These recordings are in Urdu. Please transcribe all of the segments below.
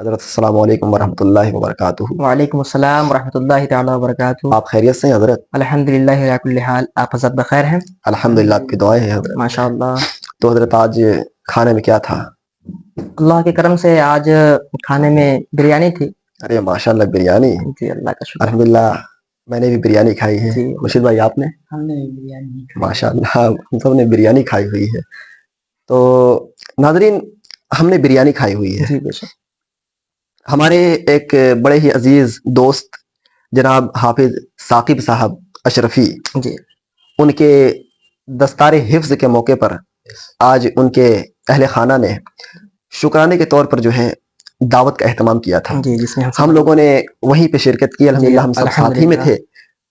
حضرت السلام علیکم ورحمۃ اللہ وبرکاتہ. وعلیکم السلام ورحمۃ اللہ تعالیٰ وبرکاتہ. آپ خیریت سے ہیں حضرت؟ الحمدللہ علی کل حال. آپ حضرت بخیر ہیں؟ الحمدللہ، آپ کی دعائیں ہیں حضرت. ماشاء اللہ. تو حضرت آج کھانے میں کیا تھا؟ اللہ کے کرم سے آج کھانے میں بریانی تھی. ارے ماشاء اللہ، بریانی. جی اللہ کا شکر. الحمدللہ، میں نے بھی بریانی کھائی ہے. جی مرشد بھائی آپ نے؟ ہم نے بریانی. ماشاء اللہ، ہم سب نے بریانی کھائی ہوئی ہے. تو ناظرین، ہم نے بریانی کھائی ہوئی ہے. جی بے شک. ہمارے ایک بڑے ہی عزیز دوست جناب حافظ ثاقب صاحب اشرفی، جی ان کے دستار حفظ کے موقع پر آج ان کے اہل خانہ نے شکرانے کے طور پر جو ہے دعوت کا اہتمام کیا تھا. جی جس میں ہم لوگوں نے وہیں پہ شرکت کی. الحمدللہ ہم سب ساتھ ہی میں تھے،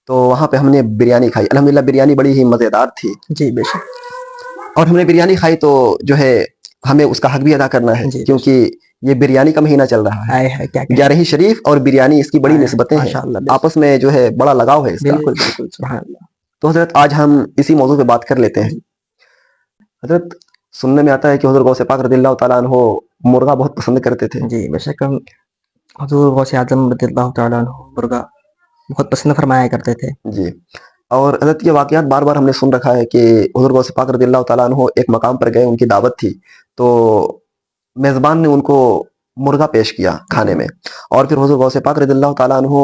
تو وہاں پہ ہم نے بریانی کھائی. الحمدللہ بریانی بڑی ہی مزیدار تھی. جی بے شک. اور ہم نے بریانی کھائی تو جو ہے ہمیں اس کا حق بھی ادا کرنا ہے، کیونکہ یہ بریانی کا مہینہ چل رہا ہے. 11 شریف اور بریانی اس کی بڑی نسبتیں ہیں، آپس میں جو ہے بڑا لگاؤ ہے اس کا. بالکل بالکل سبحان اللہ. تو حضرت آج ہم اسی موضوع پہ بات کر لیتے ہیں. حضرت سننے میں آتا ہے کہ حضور غوث پاک رضی اللہ تعالیٰ عنہ مرغا بہت پسند کرتے تھے. جی بے شک. حضور غوث اعظم رضی اللہ تعالیٰ عنہ مرغا بہت پسند فرمایا کرتے تھے. جی. اور حضرت یہ واقعات بار بار ہم نے سن رکھا ہے کہ حضور غوث پاک رضی اللہ تعالیٰ عنہ ایک مقام پر گئے، ان کی دعوت تھی، تو میزبان نے ان کو مرغا پیش کیا کھانے میں، اور پھر حضور غوث پاک رضی اللہ تعالیٰ عنہ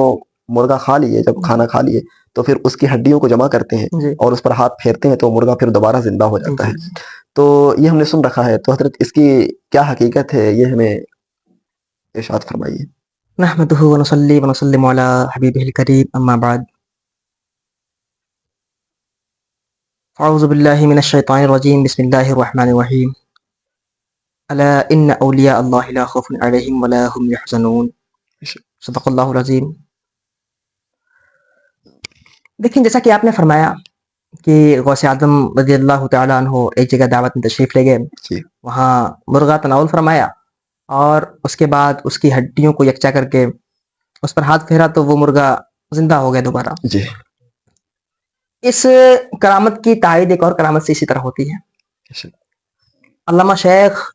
مرغا کھا لیے. جب کھانا کھا لیے تو پھر اس کی ہڈیوں کو جمع کرتے ہیں اور اس پر ہاتھ پھیرتے ہیں تو مرغا پھر دوبارہ زندہ ہو جاتا ہے. تو یہ ہم نے سن رکھا ہے. تو حضرت اس کی کیا حقیقت ہے، یہ ہمیں ارشاد فرمائیے. نحمدہ ونصلی ونسلم علی حبیبہ الکریم، اما بعد. اعوذ باللہ من الشیطان الرجیم، بسم اللہ الرحمن الرحیم. الا ان اولیاء اللہ لا خوف علیہم ولا هم یحزنون. صدق اللہ العظیم. دیکھیں، جیسا کہ آپ نے فرمایا کہ غوث اعظم رضی اللہ تعالیٰ عنہ ایک جگہ دعوت میں تشریف لے گئے، وہاں مرغا تناول فرمایا اور اس کے بعد اس کی ہڈیوں کو یکجا کر کے اس پر ہاتھ پھیرا تو وہ مرغا زندہ ہو گیا دوبارہ. جی. اس کرامت کی تائید ایک اور کرامت سے اسی طرح ہوتی ہے. علامہ شیخ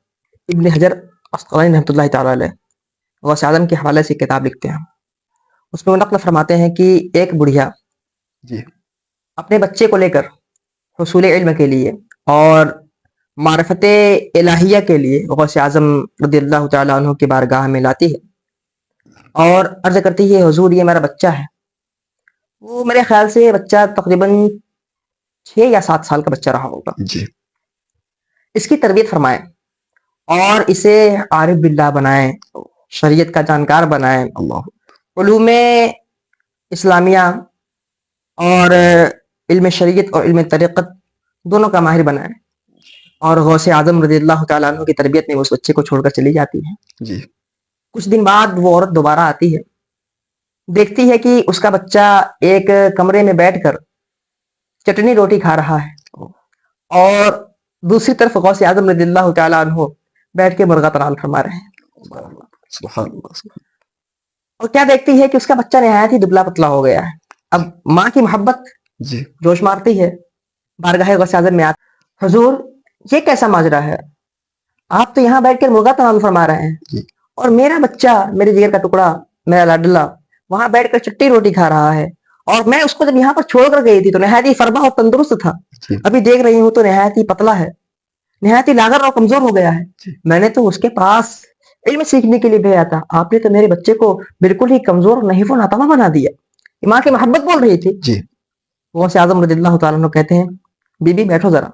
ابن حجر عسقلانی رحمۃ اللہ تعالیٰ علیہ غوث اعظم کے حوالے سے کتاب لکھتے ہیں. اس میں وہ نقل فرماتے ہیں کہ ایک بڑھیا اپنے بچے کو لے کر حصول علم کے لیے اور معرفت الہیہ کے لیے غوث اعظم رضی اللہ تعالیٰ عنہ کی بارگاہ میں لاتی ہے اور عرض کرتی ہے، حضور یہ میرا بچہ ہے. وہ میرے خیال سے بچہ تقریباً 6 یا 7 سال کا بچہ رہا ہوگا. اس کی تربیت فرمائیں اور اسے عارف باللہ بنائیں، شریعت کا جانکار بنائیں، علوم اسلامیہ اور علم شریعت اور علم طریقت دونوں کا ماہر بنائیں. اور غوث اعظم رضی اللہ تعالیٰ عنہ کی تربیت میں اس بچے کو چھوڑ کر چلی جاتی ہے. کچھ دن بعد وہ عورت دوبارہ آتی ہے، دیکھتی ہے کہ اس کا بچہ ایک کمرے میں بیٹھ کر چٹنی روٹی کھا رہا ہے اور دوسری طرف غوث اعظم رضی اللہ تعالیٰ عنہ بیٹھ کے مرغا تناول فرما رہے ہیں. اور کیا دیکھتی ہے کہ اس کا بچہ نہایت ہی دبلا پتلا ہو گیا ہے. اب ماں کی محبت جوش مارتی ہے، بارگاہ غوث اعظم میں آتی، حضور یہ کیسا ماجرا ہے، آپ تو یہاں بیٹھ کر مرغا تناول فرما رہے ہیں اور میرا بچہ، میرے جگر کا ٹکڑا، میرا لاڈلا وہاں بیٹھ کر چٹی روٹی کھا رہا ہے، اور میں اس کو جب یہاں پر چھوڑ کر گئی تھی تو نہایت ہی فربا اور تندرست تھا، ابھی دیکھ رہی ہوں تو نہایت ہی پتلا ہے، نہایت ہی لاغر اور کمزور ہو گیا ہے. میں نے تو اس کے پاس علم سیکھنے کے لیے بھیجا تھا، آپ نے تو میرے بچے کو بالکل ہی کمزور، نحیف و ناتواں بنا دیا. ماں کی محبت بول رہی تھی. غوث اعظم رضی اللہ تعالیٰ عنہ کہتے ہیں، بی بی بیٹھو ذرا.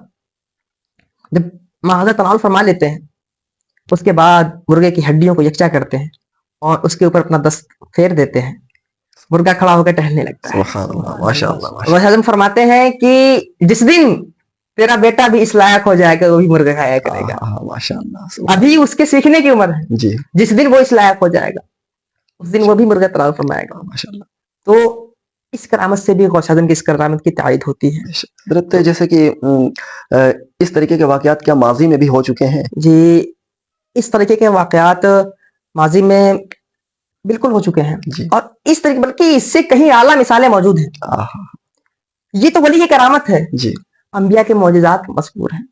جب ماں حضرت تناول فرما لیتے ہیں، اس کے بعد مرغے کی ہڈیوں کو یکجا کرتے ہیں اور اس کے اوپر اپنا دست پھیر دیتے ہیں. مرغا کھڑا ہو کر ٹہلنے لگتا ہے. سبحان اللہ، ماشاء اللہ. غوث اعظم فرماتے ہیں کہ جس دن تیرا بیٹا بھی اس لائق ہو جائے گا وہ بھی مرغا کھایا کرے گا. ماشاء اللہ. ابھی اس کے سیکھنے کی عمر ہے، جس دن وہ اس لائق ہو جائے گا اس دن وہ بھی مرغا تناول فرمائے گا. ماشاء اللہ. تو اس کرامت سے بھی غوث اعظم کی اس کرامت کی تائید ہوتی ہے. حضرت جیسے کہ اس طریقے کے واقعات کیا ماضی میں بھی ہو چکے ہیں؟ جی، اس طریقے کے واقعات ماضی میں بالکل ہو چکے ہیں اور اس طریقے بلکہ اس سے کہیں اعلیٰ مثالیں موجود ہیں. یہ تو ولی کی کرامت ہے، انبیاء کے معجزات مذکور ہیں.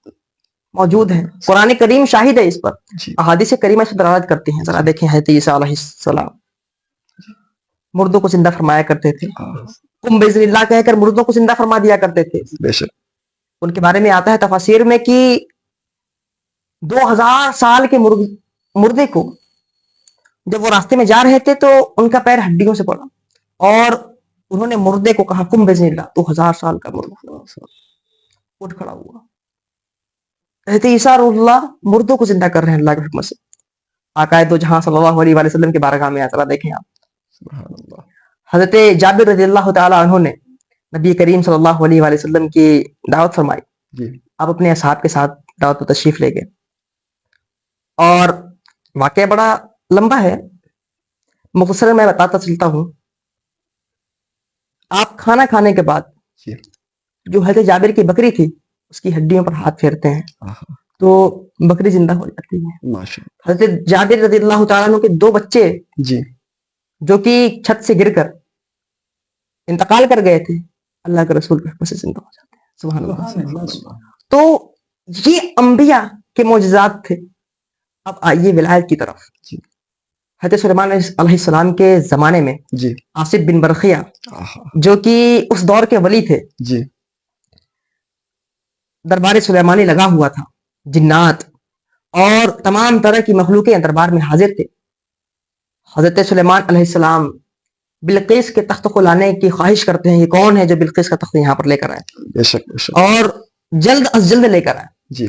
موجود ہیں. قرآن کریم شاہد ہے اس پر, جی احادیث کریمہ اس پر دلالت کرتی ہیں. ذرا دیکھیں حضرت عیسیٰ علیہ السلام مردوں کو زندہ فرمایا کرتے تھے, قم بإذن اللہ کہہ کر مردوں کو زندہ فرما دیا کرتے تھے. بے شک ان کے بارے میں آتا ہے تفاسیر میں کہ 2000 سال کے مردے کو جب وہ راستے میں جا رہے تھے تو ان کا پیر ہڈیوں سے پڑا اور انہوں نے مردے کو کہا قم بإذن اللہ. 2000 سال کا مردہ اٹھ کھڑا ہوا. کہتے عیسیٰ روح اللہ مردوں کو زندہ کر رہے ہیں اللہ کے حکم سے. آقا دو جہاں صلی اللہ علیہ وآلہ وسلم کے بارگاہ میں آتا دیکھیں آپ. سبحان اللہ. حضرت جابر رضی اللہ تعالی عنہ نے نبی کریم صلی اللہ علیہ وآلہ وسلم کی دعوت فرمائی. جی آپ اپنے اصحاب کے ساتھ دعوت و تشریف لے گئے اور واقعہ بڑا لمبا ہے, مختصر میں بتاتا چلتا ہوں. آپ کھانا کھانے کے بعد جی جو حضرت جابر کی بکری تھی اس کی ہڈیوں پر ہاتھ پھیرتے ہیں تو بکری زندہ ہو جاتی ہے. ماشاء حضرت جابر رضی اللہ تعالیٰ عنہ کے 2 بچے جی جو کہ چھت سے گر کر انتقال کر گئے تھے اللہ کے رسول کے حکم سے زندہ ہو جاتے ہیں. سبحان اللہ. تو یہ انبیاء کے معجزات تھے. اب آئیے ولایت کی طرف. جی حضرت سلیمان علیہ السلام کے زمانے میں جی آصف بن برخیہ جو کہ اس دور کے ولی تھے, جی دربار سلیمانی لگا ہوا تھا. جنات اور تمام طرح کی مخلوقیں دربار میں حاضر تھے. حضرت سلیمان علیہ السلام بلقیس کے تخت کو لانے کی خواہش کرتے ہیں. یہ کون ہے جو بلقیس کا تخت یہاں پر لے کر آئے؟ بے شک بے شک. اور جلد از جلد لے کر آئے. جی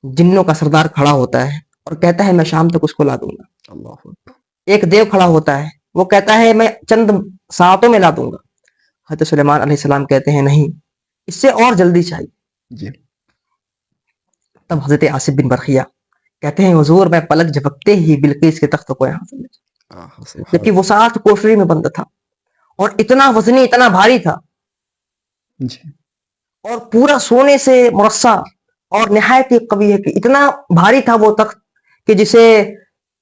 جنوں کا سردار کھڑا ہوتا ہے اور کہتا ہے میں شام تک اس کو لا دوں گا. اللہ. ایک دیو کھڑا ہوتا ہے, وہ کہتا ہے میں چند ساعتوں میں لا دوں گا. حضرت سلیمان علیہ السلام کہتے ہیں نہیں, اس سے اور جلدی چاہیے. جی تب حضرت آصف بن برخیہ کہتے ہیں حضور میں پلک جھپکتے ہی بلقیس کے تخت کو یہاں سے لے جاؤں. جبکہ وہ 60 کوٹری میں بند تھا اور اتنا وزنی اتنا بھاری تھا جی اور پورا سونے سے مرصع اور نہایت ہی قوی ہے کہ اتنا بھاری تھا وہ تخت کہ جسے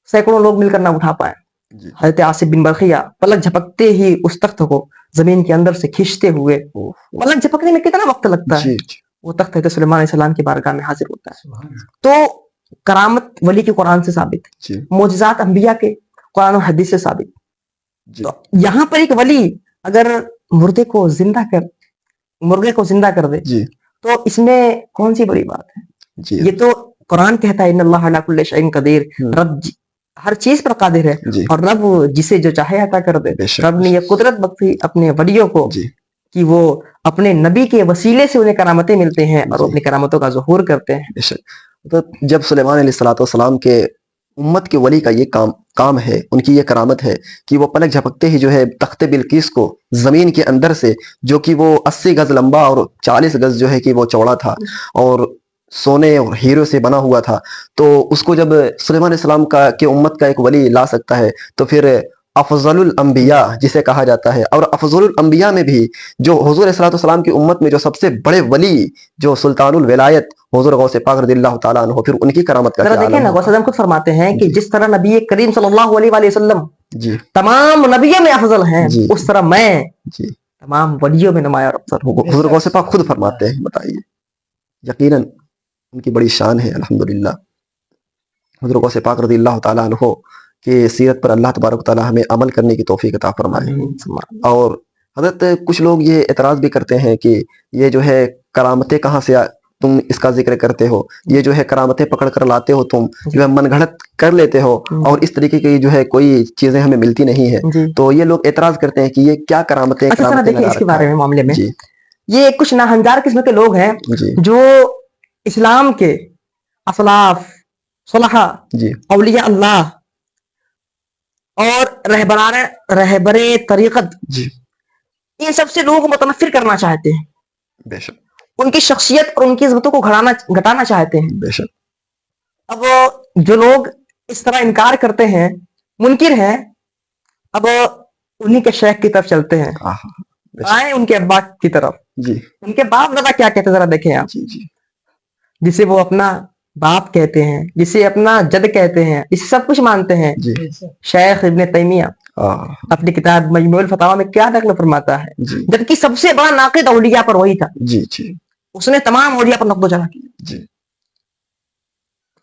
سینکڑوں لوگ مل کر نہ اٹھا پائے. جی حضرت آصف بن برخیہ پلک جھپکتے ہی اس تخت کو زمین کے اندر سے کھینچتے ہوئے, پلک جھپکنے میں کتنا وقت لگتا ہے, وہ تخت حضرت سلیمان علیہ السلام کی بارگاہ میں حاضر ہوتا ہے. تو کرامت ولی کی قرآن سے ثابت, جی معجزات انبیاء کے قرآن و حدیث سے ثابت. جی تو یہاں پر ایک ولی اگر مرغے کو زندہ کر دے جی تو اس میں کون سی بڑی بات ہے؟ جی یہ تو قرآن کہتا ہے ان اللہ علی کل شیء قدیر, رب ہر چیز پر قادر ہے جی اور رب جسے جو چاہے عطا کر دے. بے شک رب نے یہ قدرت بخشی اپنے ولیوں کو جی کہ وہ اپنے نبی کے وسیلے سے انہیں کرامتیں ملتے ہیں اور وہ جی اپنی کرامتوں کا ظہور کرتے ہیں. بے شک. تو جب سلیمان علیہ السلام کے امت کے ولی کا یہ کام ہے, ان کی یہ کرامت ہے کہ وہ پلک جھپکتے ہی جو ہے تخت بلقیس کو زمین کے اندر سے, جو کہ وہ 80 گز لمبا اور 40 گز جو ہے کہ وہ چوڑا تھا اور سونے اور ہیرو سے بنا ہوا تھا, تو اس کو جب سلیمان علیہ السلام کے امت کا ایک ولی لا سکتا ہے تو پھر افضل الانبیاء جسے کہا جاتا ہے, اور افضل الانبیاء میں بھی جو حضور علیہ السلام کی امت میں جو سب سے بڑے ولی جو سلطان الولایت حضور غوث پاک رضی اللہ تعالیٰ عنہ, پھر ان کی کرامت کا ذرا کیا دیکھیں عالم نا, ہوگا. غوث اعظم خود فرماتے ہیں کہ جی جس طرح نبی کریم صلی اللہ علیہ وآلہ وسلم جی تمام نبیوں میں افضل ہیں, جی اس طرح میں جی تمام ولیوں میں نمایاں اور افضل ہوں. حضور غوث پاک خود فرماتے ہیں, بتائیے. یقیناً ان کی بڑی شان ہے الحمدللہ. حضور غوث پاک رضی اللہ تعالیٰ عنہ کہ سیرت پر اللہ تبارک تعالیٰ ہمیں عمل کرنے کی توفیق عطا فرمائے. اور حضرت کچھ لوگ یہ اعتراض بھی کرتے ہیں کہ یہ جو ہے کرامتیں کہاں سے تم اس کا ذکر کرتے ہو, یہ جو ہے کرامتیں پکڑ کر لاتے ہو, تم جو ہے من گھڑت کر لیتے ہو اور اس طریقے کی جو ہے کوئی چیزیں ہمیں ملتی نہیں ہیں. تو یہ لوگ اعتراض کرتے ہیں کہ یہ کیا کرامتیں دیکھیں اس کے بارے میں معاملے میں جی یہ کچھ ناہنجار قسم کے لوگ ہیں جی جو اسلام کے اسلاف صلحاء جی اولیاء اللہ اور رہبر طریقت جی ان سب سے لوگوں کو متنفر کرنا چاہتے ہیں, بے شک ان کی شخصیت اور ان کی عظمتوں کو گھٹانا چاہتے ہیں. بے شک. اب جو لوگ اس طرح انکار کرتے ہیں, منکر ہیں, اب انہی کے شیخ کی طرف چلتے ہیں, آئیں ان کے ابا کی طرف. جی ان کے باپ دادا کیا کہتے ہیں ذرا دیکھیں آپ. جی جی جسے وہ اپنا باپ کہتے ہیں, جسے اپنا جد کہتے ہیں, اسے سب کچھ مانتے ہیں. جی شیخ ابن تیمیہ اپنی کتاب مجموع الفتاوی میں کیا نقل فرماتا ہے, جی جبکہ سب سے بڑا ناقد اولیاء پر وہی تھا, جی جی اس نے تمام اولیاء پر نقد و جرح کیا. جی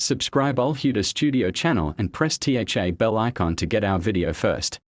Subscribe Al Huda Studio channel and press THA bell icon to get our video first.